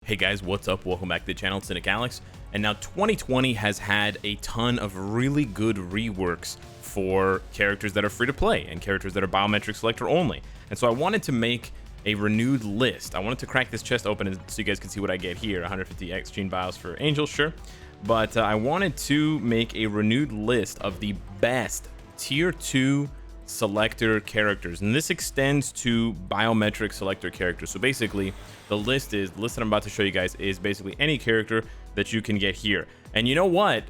Hey guys, what's up? Welcome back to the channel, Cynicalex. And now 2020 has had a ton of really good reworks for characters that are free to play and characters that are biometric selector only. And so I wanted to make a renewed list. I wanted to crack this chest open so you guys can see what I get here. 150 X-Gene bios for Angel, sure. But I wanted to make a renewed list of the best tier 2 selector characters, and this extends to biometric selector characters. So basically the list that I'm about to show you guys is basically any character that you can get here. And you know what?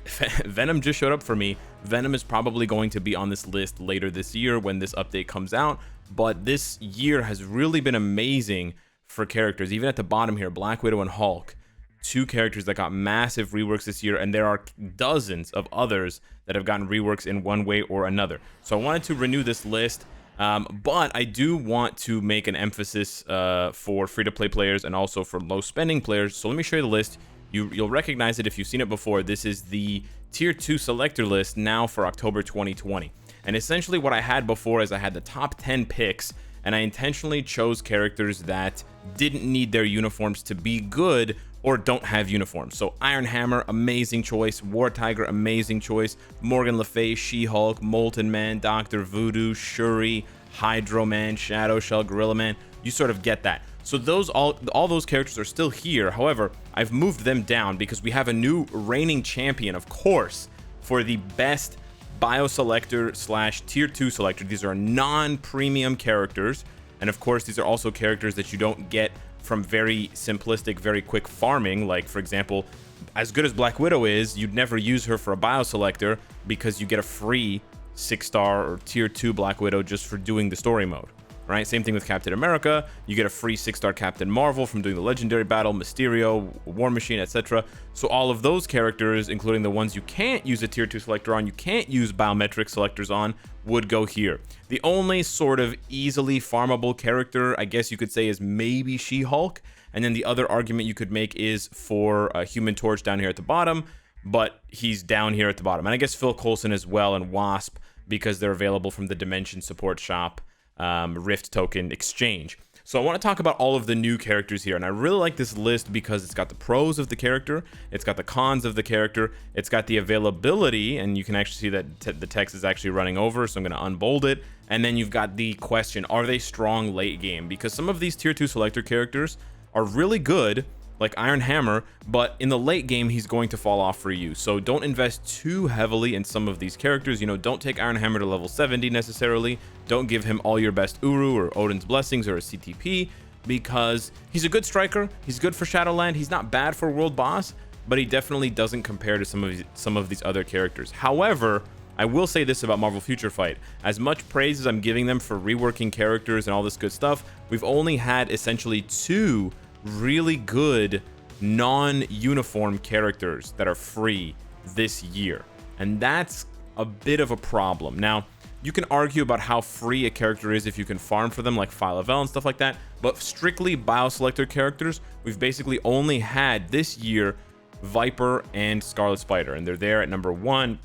Venom just showed up for me. Venom is probably going to be on this list later this year when this update comes out, but this year has really been amazing for characters. Even at the bottom here, Black Widow and Hulk, two characters that got massive reworks this year, and there are dozens of others that have gotten reworks in one way or another. So I wanted to renew this list, but I do want to make an emphasis for free-to-play players and also for low-spending players. So let me show you the list. You'll recognize it if you've seen it before. This is the Tier 2 selector list now for October 2020. And essentially what I had before is I had the top 10 picks, and I intentionally chose characters that didn't need their uniforms to be good or don't have uniforms. So Iron Hammer, amazing choice. War Tiger, amazing choice. Morgan Le Fay, She-Hulk, Molten Man, Dr. Voodoo, Shuri, Hydro Man, Shadow Shell, Gorilla Man. You sort of get that. So those all those characters are still here. However, I've moved them down because we have a new reigning champion, of course, for the best bio selector / tier 2 selector. These are non-premium characters, and of course these are also characters that you don't get from very simplistic, very quick farming. Like, for example, as good as Black Widow is, you'd never use her for a bio selector because you get a free 6-star or tier 2 Black Widow just for doing the story mode, right? Same thing with Captain America. You get a free 6-star Captain Marvel from doing the legendary battle, Mysterio, War Machine, etc. So all of those characters, including the ones you can't use a tier 2 selector on, you can't use biometric selectors on, would go here. The only sort of easily farmable character, I guess you could say, is maybe She-Hulk. And then the other argument you could make is for Human Torch down here at the bottom, but he's down here at the bottom. And I guess Phil Coulson as well, and Wasp, because they're available from the Dimension Support Shop Rift Token Exchange. So I want to talk about all of the new characters here, and I really like this list because it's got the pros of the character, it's got the cons of the character, it's got the availability, and you can actually see that the text is actually running over, so I'm going to unbold it. And then you've got the question, are they strong late game? Because some of these tier 2 selector characters are really good, like Iron Hammer, but in the late game he's going to fall off for you. So don't invest too heavily in some of these characters. You know, don't take Iron Hammer to level 70 necessarily. Don't give him all your best Uru or Odin's Blessings or a CTP, because he's a good striker, he's good for Shadowland, he's not bad for World Boss, but he definitely doesn't compare to some of these other characters. However, I will say this about Marvel Future Fight: as much praise as I'm giving them for reworking characters and all this good stuff, we've only had essentially 2 really good non-uniform characters that are free this year, and that's a bit of a problem. Now, you can argue about how free a character is if you can farm for them, like Phyla-Vell and stuff like that, but strictly bio-selector characters, we've basically only had this year Viper and Scarlet Spider, and they're there at number 1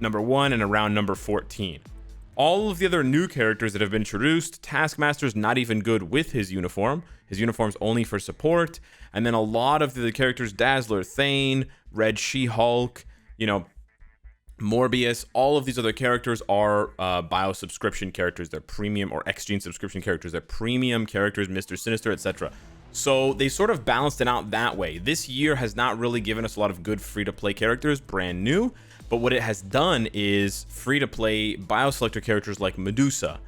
and around number 14. All of the other new characters that have been introduced, Taskmaster's not even good with his uniform. His uniform's only for support. And then a lot of the characters, Dazzler, Thane, Red She-Hulk, you know, Morbius, all of these other characters are bio subscription characters. They're premium, or X-Gene subscription characters. They're premium characters, Mr. Sinister, etc. So they sort of balanced it out that way. This year has not really given us a lot of good free-to-play characters, brand new. But what it has done is free-to-play bio-selector characters like Medusa,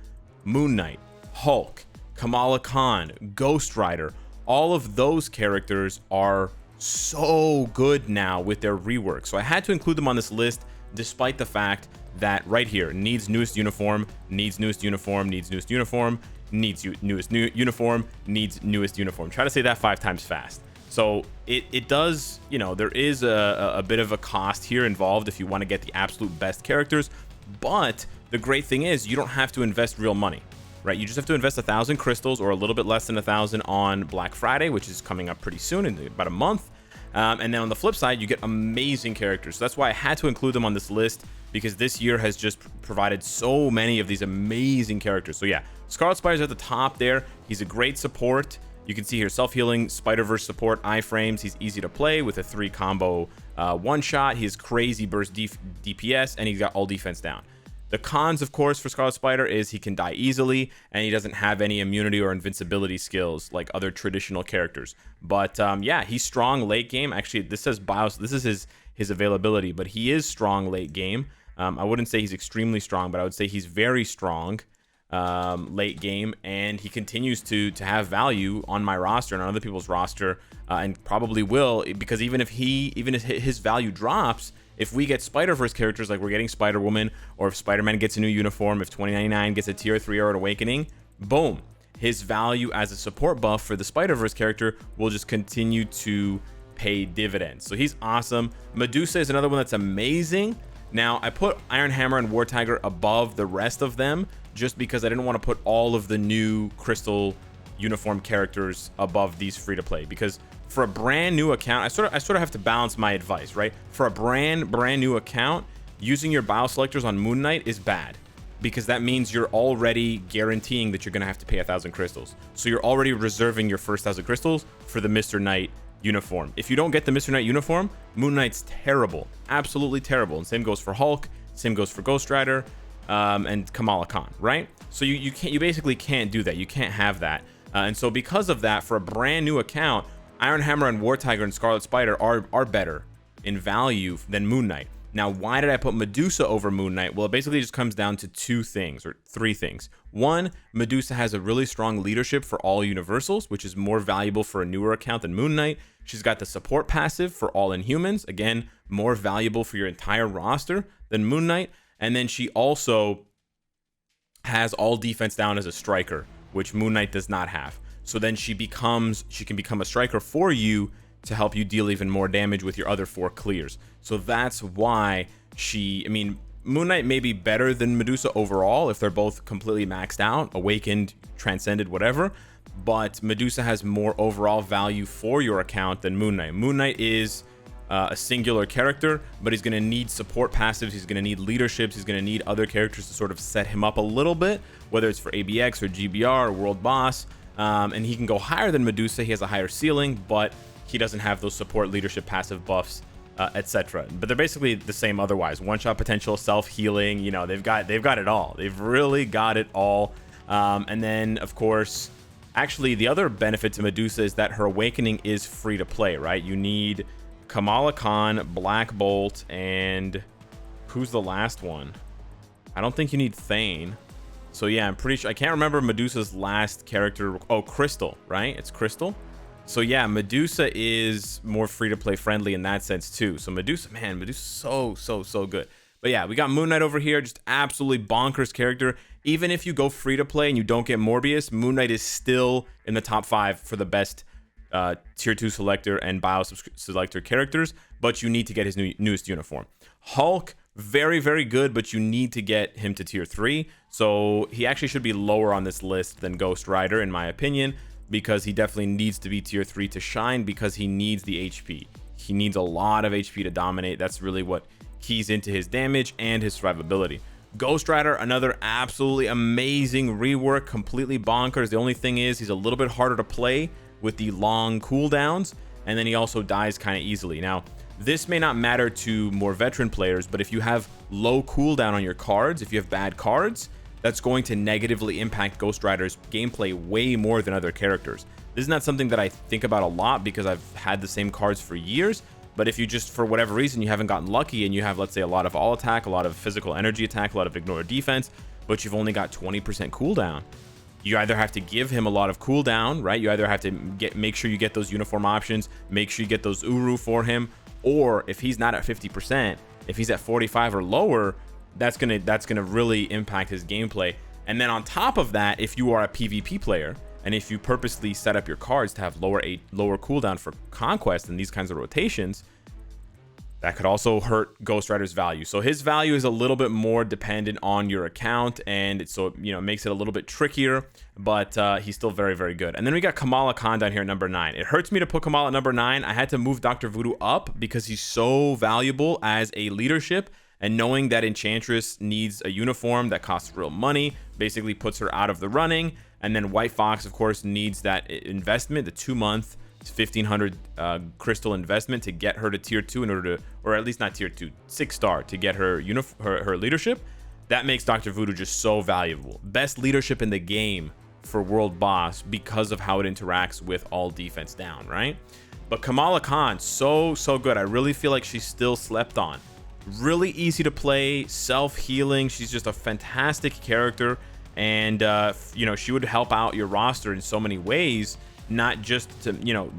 Moon Knight, Hulk, Kamala Khan, Ghost Rider. All of those characters are so good now with their rework. So I had to include them on this list, despite the fact that right here, needs newest uniform, needs newest uniform, needs newest uniform, needs newest uniform, needs newest uniform. Try to say that 5 times fast. So it does, you know, there is a bit of a cost here involved if you want to get the absolute best characters. But the great thing is you don't have to invest real money, right? You just have to invest 1,000 crystals, or a little bit less than 1,000 on Black Friday, which is coming up pretty soon, in about a month. And then on the flip side, you get amazing characters. So that's why I had to include them on this list, because this year has just provided so many of these amazing characters. So yeah, Scarlet Spider's at the top there. He's a great support. You can see here, self-healing, Spider-Verse support, iframes. He's easy to play with a 3 combo one-shot. He has crazy burst DPS, and he's got all defense down. The cons, of course, for Scarlet Spider is he can die easily, and he doesn't have any immunity or invincibility skills like other traditional characters. But yeah, he's strong late game. Actually, this says BIOS. This is his availability, but he is strong late game. I wouldn't say he's extremely strong, but I would say he's very strong late game, and he continues to have value on my roster and on other people's roster, and probably will, because even if his value drops, if we get Spider-Verse characters like we're getting Spider-Woman, or if Spider-Man gets a new uniform, if 2099 gets a tier 3 or an awakening, boom, his value as a support buff for the Spider-Verse character will just continue to pay dividends. So he's awesome. Medusa is another one that's amazing. Now, I put Iron Hammer and War Tiger above the rest of them just because I didn't want to put all of the new Crystal uniform characters above these free-to-play, because for a brand new account, I sort of have to balance my advice, right? For a brand new account, using your bioselectors on Moon Knight is bad, because that means you're already guaranteeing that you're going to have to pay 1,000 crystals. So you're already reserving your first 1,000 crystals for the Mr. Knight uniform. If you don't get the Mr. Knight uniform, Moon Knight's terrible, absolutely terrible. And same goes for Hulk, same goes for Ghost Rider, and Kamala Khan, right? So you basically can't do that. You can't have that. And so because of that, for a brand new account, Iron Hammer and War Tiger and Scarlet Spider are better in value than Moon Knight. Now, why did I put Medusa over Moon Knight? Well, it basically just comes down to 2 things, or 3 things. One, Medusa has a really strong leadership for all universals, which is more valuable for a newer account than Moon Knight. She's got the support passive for all Inhumans, again, more valuable for your entire roster than Moon Knight. And then she also has all defense down as a striker, which Moon Knight does not have. So then she can become a striker for you to help you deal even more damage with your other 4 clears. So that's why Moon Knight may be better than Medusa overall if they're both completely maxed out, awakened, transcended, whatever. But Medusa has more overall value for your account than Moon Knight. Moon Knight is a singular character, but he's going to need support passives, he's going to need leaderships, he's going to need other characters to sort of set him up a little bit, whether it's for ABX or GBR or World Boss. And he can go higher than Medusa. He has a higher ceiling, but he doesn't have those support, leadership, passive buffs, etc. But they're basically the same otherwise. One-shot potential, self-healing, you know, they've got it all. They've really got it all. And then, of course, actually, the other benefit to Medusa is that her awakening is free to play, right? You need Kamala Khan, Black Bolt, and who's the last one? I don't think you need Thane. So yeah, I'm pretty sure, I can't remember Medusa's last character. Oh, Crystal, right? It's Crystal. So yeah, Medusa is more free-to-play friendly in that sense too. So Medusa's so good. But yeah, we got Moon Knight over here, just absolutely bonkers character. Even if you go free-to-play and you don't get Morbius, Moon Knight is still in the top 5 for the best tier 2 selector and bio selector characters, but you need to get his newest uniform. Hulk, very, very good, but you need to get him to tier 3. So he actually should be lower on this list than Ghost Rider, in my opinion, because he definitely needs to be tier 3 to shine, because he needs the HP. He needs a lot of HP to dominate. That's really what keys into his damage and his survivability. Ghost Rider, another absolutely amazing rework, completely bonkers. The only thing is he's a little bit harder to play with the long cooldowns, and then he also dies kind of easily. Now, this may not matter to more veteran players, but if you have low cooldown on your cards, if you have bad cards, that's going to negatively impact Ghost Rider's gameplay way more than other characters. This is not something that I think about a lot because I've had the same cards for years, but if you just, for whatever reason, you haven't gotten lucky and you have, let's say, a lot of all attack, a lot of physical energy attack, a lot of ignore defense, but you've only got 20% cooldown, you either have to give him a lot of cooldown, right? You either have to make sure you get those uniform options, make sure you get those Uru for him, or if he's not at 50%, if he's at 45 or lower, that's gonna really impact his gameplay. And then on top of that, if you are a PvP player and if you purposely set up your cards to have lower cooldown for conquest and these kinds of rotations, that could also hurt Ghost Rider's value. So his value is a little bit more dependent on your account, and so it makes it a little bit trickier, but he's still very, very good. And then we got Kamala Khan down here at number 9. It hurts me to put Kamala at number 9. I had to move Dr. Voodoo up because he's so valuable as a leadership, and knowing that Enchantress needs a uniform that costs real money basically puts her out of the running. And then White Fox, of course, needs that investment, the 2-month 1,500 crystal investment to get her to tier 2 in order to, or at least not tier 2, 6-star to get her her leadership. That makes Dr. Voodoo just so valuable. Best leadership in the game for World Boss because of how it interacts with all defense down, right? But Kamala Khan, so good. I really feel like she's still slept on. Really easy to play, self-healing. She's just a fantastic character. And, you know, she would help out your roster in so many ways, not just to, you know,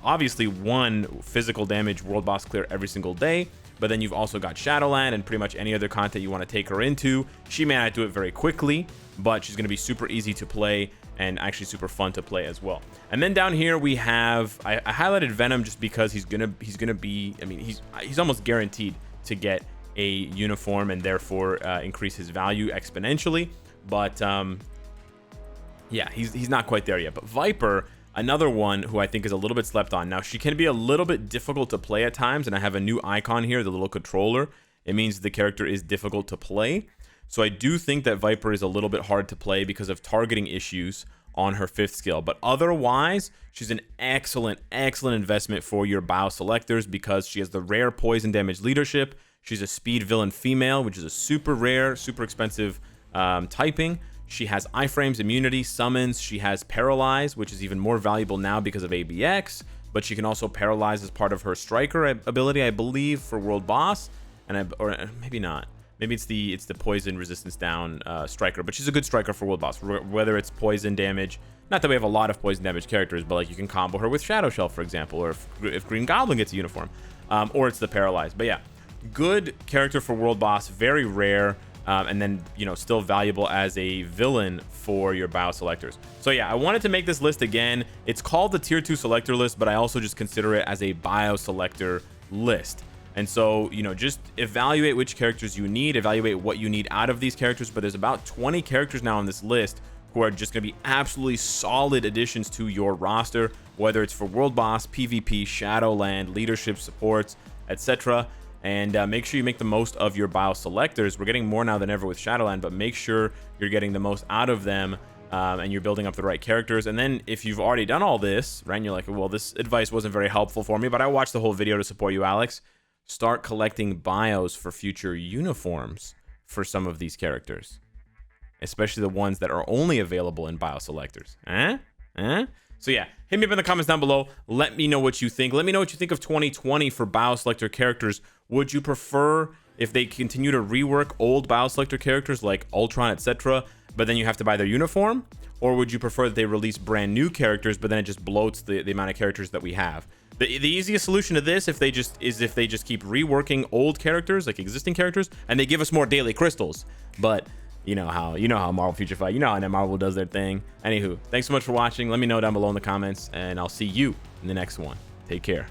obviously one physical damage world boss clear every single day, but then you've also got Shadowland and pretty much any other content you want to take her into. She may not do it very quickly, but she's going to be super easy to play and actually super fun to play as well. And then down here we have, I highlighted Venom just because he's gonna be, I mean, he's almost guaranteed to get a uniform and therefore increase his value exponentially. But yeah, he's not quite there yet. But Viper, another one who I think is a little bit slept on. Now, she can be a little bit difficult to play at times, and I have a new icon here, the little controller. It means the character is difficult to play. So I do think that Viper is a little bit hard to play because of targeting issues on her 5th skill. But otherwise, she's an excellent investment for your bio selectors because she has the rare poison damage leadership. She's a speed villain female, which is a super rare, super expensive typing. She has iframes, immunity, summons. She has paralyze, which is even more valuable now because of ABX, but she can also paralyze as part of her striker ability, I believe, for world boss, or maybe not. Maybe it's the poison resistance down striker, but she's a good striker for world boss, whether it's poison damage. Not that we have a lot of poison damage characters, but like you can combo her with Shadow Shell, for example, or if Green Goblin gets a uniform, or it's the paralyze. But yeah, good character for world boss, very rare. And then, you know, still valuable as a villain for your bio selectors. So yeah, I wanted to make this list again. It's called the tier 2 selector list, but I also just consider it as a bio selector list. And so, you know, just evaluate which characters you need, evaluate what you need out of these characters. But there's about 20 characters now on this list who are just going to be absolutely solid additions to your roster, whether it's for world boss, PvP, Shadowland, leadership supports, etc. And make sure you make the most of your bio selectors. We're getting more now than ever with Shadowland, but make sure you're getting the most out of them and you're building up the right characters. And then if you've already done all this, right, and you're like, well, this advice wasn't very helpful for me, but I watched the whole video to support you, Alex. Start collecting bios for future uniforms for some of these characters, especially the ones that are only available in bio selectors. So yeah, hit me up in the comments down below. Let me know what you think. Let me know what you think of 2020 for bio selector characters. Would you prefer if they continue to rework old bio selector characters like Ultron, etc., but then you have to buy their uniform? Or would you prefer that they release brand new characters, but then it just bloats the amount of characters that we have? The easiest solution to this, if they just keep reworking old characters, like existing characters, and they give us more daily crystals. But you know how Marvel Future Fight, you know how Marvel does their thing. Anywho, thanks so much for watching. Let me know down below in the comments, and I'll see you in the next one. Take care.